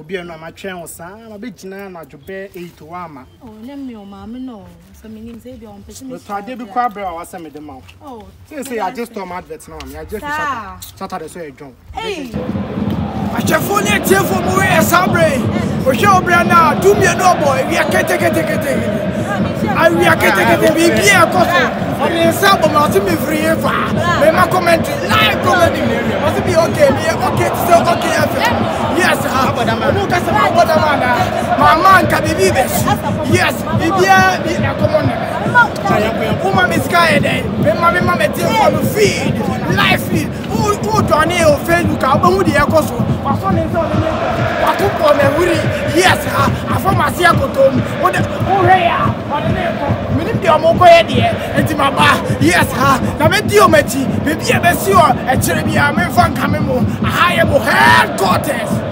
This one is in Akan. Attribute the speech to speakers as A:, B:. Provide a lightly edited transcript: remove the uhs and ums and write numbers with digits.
A: Obi no ma twen wo sa ma be gina na dwobe 8 to 1 ma.
B: Oh, let me o ma me no. So me nim say be on person me.
A: So ade bi kwa bra wa sa me de ma.
B: Oh.
A: Say I just told my advert now. I just Saturday so e dwon.
B: Hey.
C: Achefoni etiefo mu we sabre. O she obra na do me no boy. We are kete. I we are kete we be a koso. On the sabo ma se me free fa. Me ma comment live comment. Must be okay. Me okay so okay. Yes, Mama can be this. Yes, Bibia, come on. Woman is scared. Mamma for feed, life feed. Who don't know Facebook? I'll be the echo. Yes, I from my circle. What yes, I met you, Betty. Maybe I bet you a cherry. I'm a fan coming. I have headquarters.